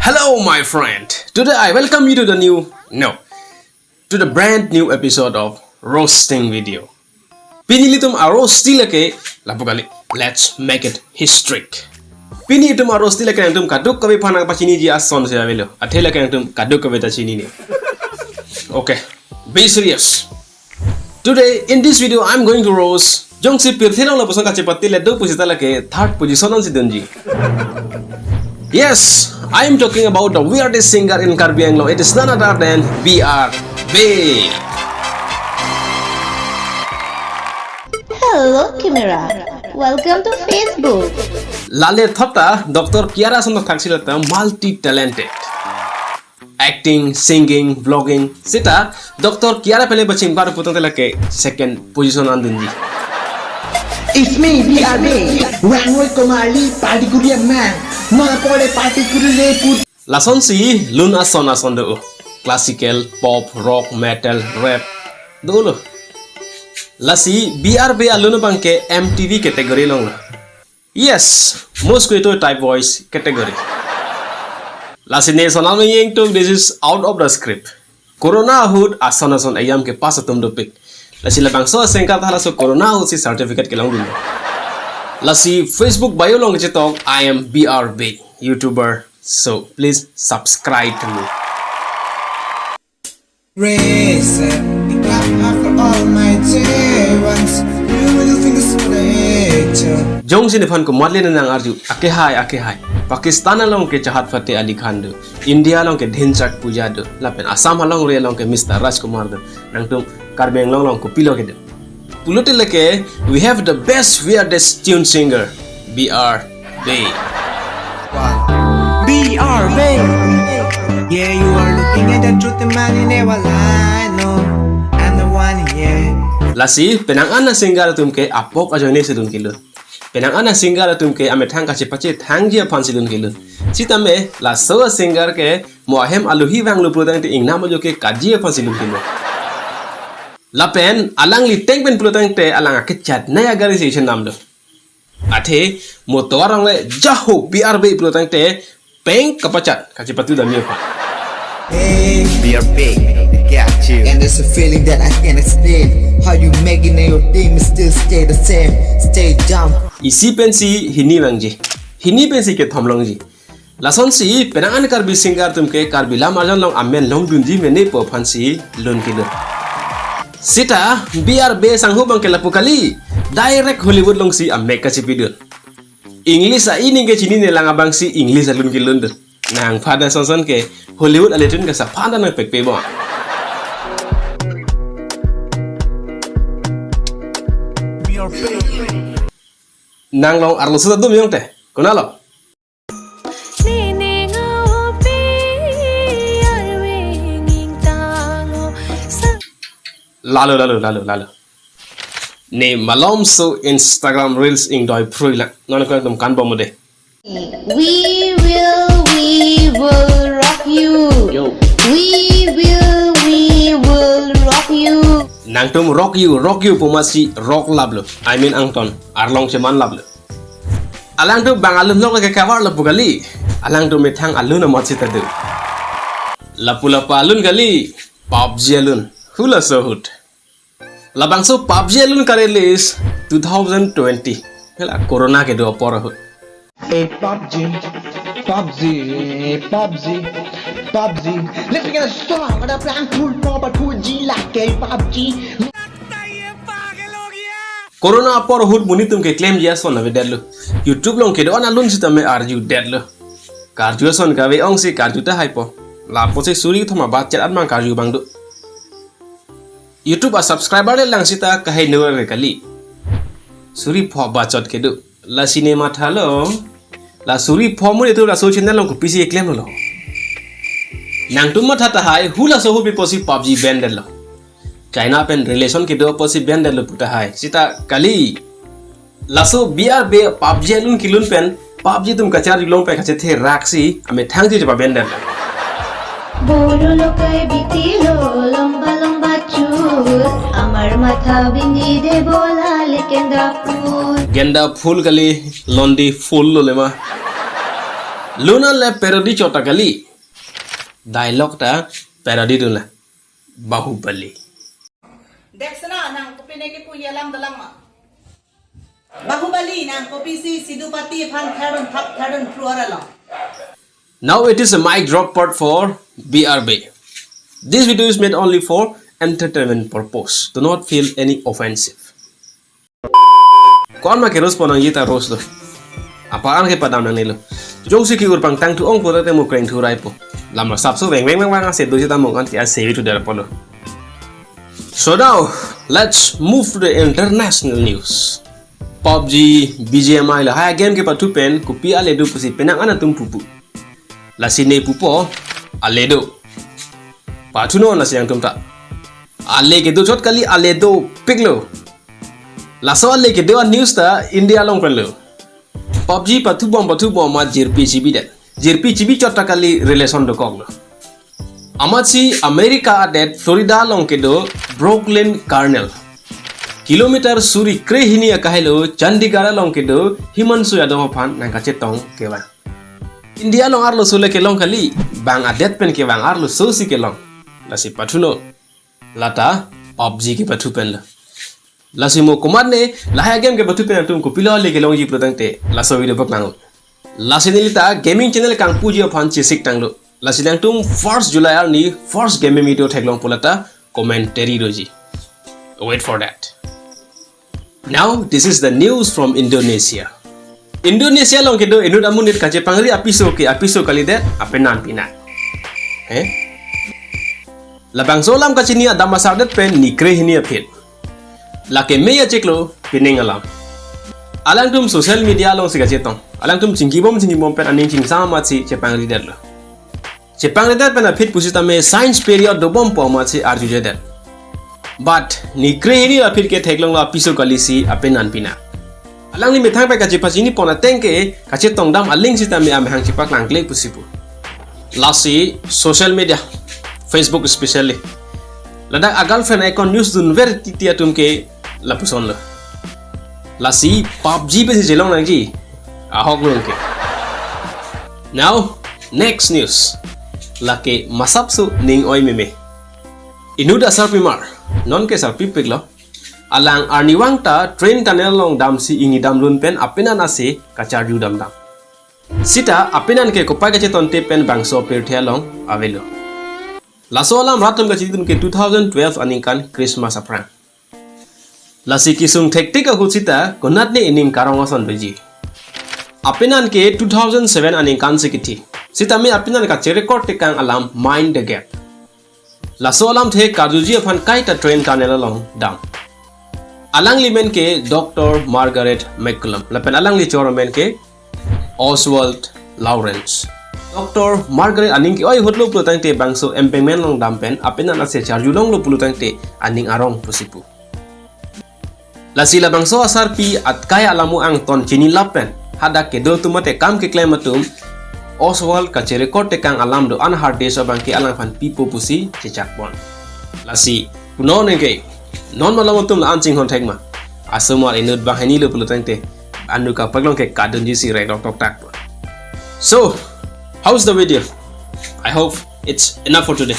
Hello, my friend. Today I welcome you to the brand new episode of roasting video. Pinili tum a roasti lake lapukali. Let's make it historic. Pini tum a roasti lake antum kaduk kabe panang pachini ji ason se avelo. Athela ke antum kaduk kabe tachini ne. Okay, be serious. Today in this video I'm going to roast Jongsi Pirthilong la pusong kachepati le do pusita lake third position on si Dunji. Yes, I am talking about the weirdest singer in Karbi Anglong. It is none other than BRB. Hello, Kimera. Welcome to Facebook. Lale Thota, Dr. Kiara Sono Thaksilata, multi-talented. Acting, singing, vlogging. Sita, Dr. Kiara Pele Baching Baru Putantelake, second position on Dunji. It's me, BRB. Rangway Komali, particular man. Mapole particularly put. Lason si Luna Sona Sondo. Classical, pop, rock, metal, rap. Dolo. Lasi BRB aluna bangke MTV category long. Yes, most creative type voice category. Lasi ne sonal yang tung this is out of the script. Corona hood asana son ayam ke pas atum do pick. Lasi labang so sengkat hala so corona hood si certificate ke long dulu. Lasi Facebook bio long cetok I am BRB YouTuber, so please subscribe to me. Race after all my day once you will think it's what I hate. Jong sinifan ko modli na nang arju ake hai Pakistan along ke Chahat Fateh Ali Khan do India along ke Dhinchak Puja do lapen Assam along re along ke Mr. Rajkumar do nang tum Karbi Anglong long ko pilo ke do Puluti leke we have the best weirdest tune singer BRB. BRB. Yeah, you are looking at the truth and man you never lie. No, I'm the one, yeah. Lasi penangan na singer tumke apok ajone sidun kilo. Penangan na singer tumke ame thang kache pache thang jia phan sidun kilo. Sitame la so singer ke mohem aluhi wang lu protang te ingna mo ke kaji phan sidun kilo. Lapen alang li teng pen protang te alang ke chat naya organization nam do. Athe motorang le jaho BRB protang te peng kapacat kache patu da mi phan. Hey, BRB, got you. and there's a feeling that I can't explain. How you making your team still stay the same? Stay down. Isi pensi hini wangji. Hini pensi ke thomlong ji. Lason si penangan Karbi singer tumke Karbi lam ajan long amen long dunji mene po phansi lon kilo. Sita BRB sanghu bang ke lapukali direct Hollywood long si amek ka video. English a ini ke chini ne lang abang si English alun ki London. Nang pada son ke Hollywood aletun ke sa phanda nang pekpe bo. Nang long arlo sudah dum yong teh. Kunalo? Lalu. Ne malom so Instagram reels ing doi prui la. Non ko dum kan bomo de. We will rock you. Yo. We will rock you. Nang tum rock you pumasi rock lablo. I mean angton arlong ceman lablo. Alang tu bang alun lok ke kawar lapu kali. Alang tu metang alun amot sita tu. Lapu alun kali. PUBG alun. Hula so hood. Labang so PUBG alun karelis 2020. Hela corona ke do por hood. Hey, PUBG. Let's get a song. Ada plan full proper 2G like PUBG. Corona por hood munitum ke claim dia son ave derlo. YouTube long ke do ana lun sita me arju derlo. Karju son ka ve ong si karju ta hypo. La po se suri thoma bat chat man karju bang do. YouTube a subscriber le lang sita ka hai newer kali. Suri pho bachot ke do. La cinema thalo. La suri pho mu itu la so channel long ko PC claim lo. Nang tum matha ta hai hula so bi posi PUBG ban derlo. China pen relation ke do posi ban derlo puta hai. Sita kali. La so BRB PUBG alun kilun pen PUBG tum kachar long pe kache the raksi ame thang ji ba ban derlo. Bolo lokai bitilo lomba chur amar matha bindi de bola lekenda pur Genda full kali londi full lolema Luna le parody chota kali. Dialog ta parody dun la. Bahubali. Deksana nang kupineki ku yelam dalam ma. Bahubali nang kopisi Sidupati phan thadon fluorala. Now it is a mic drop part for BRB. This video is made only for entertainment purpose. Do not feel any offensive. Kon ma keros ponang yita ros do. Apaan ke padam nang nilo. Jong si ki urpang tang tu ong po tate mo kreng tu rai po. Lam sap so weng se do jita mo kan ti save to der polo. So now let's move to the international news. PUBG BGMI la haya game ke patu pen kupi ale do pusi penang ana tum pupu. La sine pupo aledo. Patu no na siang tum ta. Ale ke do chot kali aledo piglo. La so ale ke do news ta India long pen lo. PUBG patu bom ma JRPG dat. JRPG chot kali relation do kong lo. Amatsi America adet Florida long ke do Brooklyn Kernel. Kilometer suri krehini akahelo Chandigarh long ke do Himanshu Yadav phan nang tong kewa. India long arlo sule ke long kali bang adet pen ke bang arlo sosi ke long. Lasi patuno lata PUBG ke patu pen la. Lasi mo komad ne lahaya game ke patu pen tum ko pilo le ke long ji protangte laso video bak nang. Lasi nilita gaming channel kang puji phan chi sik tang lo. Lasi lang tum 1st July ni first game video thaglong polata commentary roji. Wait for that. Now this is the news from Indonesia. Indonesia long kedo inut amunit kaje pangri apiso kali det apenan pina. Labang solam kacinia damasar det pen ni krehini apit. Lake meya ceklo pining alam. Alang tum social media long si kaje tong. Alang tum cingki bom pen aning cing sama si cepangri det lo. Cepangri det pen apit pusita me science period do bom po si arju det. But ni krehini apit ke theglong la apiso kali si apenan pina. Alang ni methang pa kaje pasini pona tengke kaje tong dam aling sita me amhang cipak langklek pusipu. Lasi social media Facebook especially. Ladak agal fan icon news dun ver titia tumke lapuson lo. Lasi PUBG pe si jelong lagi. Ahok lo ke. Now next news. Lake masapsu ning oi meme. Inuda sarpimar non ke sarpipik lo. Alang arniwang ta train tunnel long dam si ingi dam lun pen apenan ase kachar ju dam. Sita apenan ke kopai kache tonte pen bangso pirthia long avelo. Laso alam ratum kache dun ke 2012 aninkan Christmas aprang. Lasi kisung tektika husita konat ne ining karongason beji. Apenan ke 2007 aninkan sikiti. Sita me apenan kache record tekang alam mind the gap. Laso alam the kajuji aphan kaita train tunnel long dam. Alang limen ke Dr. Margaret McCallum. Lapen alang li choromen ke Oswald Lawrence. Dr. Margaret aning ki oi hotlo plutang te bangso empemen long dampen apena na se charju long lo plutang te aning arong pusipu. Lasila bangso asar pi at kaya alamu ang ton chini lapen hada ke do tumate kam ke klematum Oswald ka record te kang alam do an hard days abang ke alang fan pipo pusi cecak bon. Lasi kunon ke non malamotum la ancing hon thegma asumar inut bahani lo plutang te anu ka paglong ke kadon jisi rek tok tak. So how's the video? I hope it's enough for today.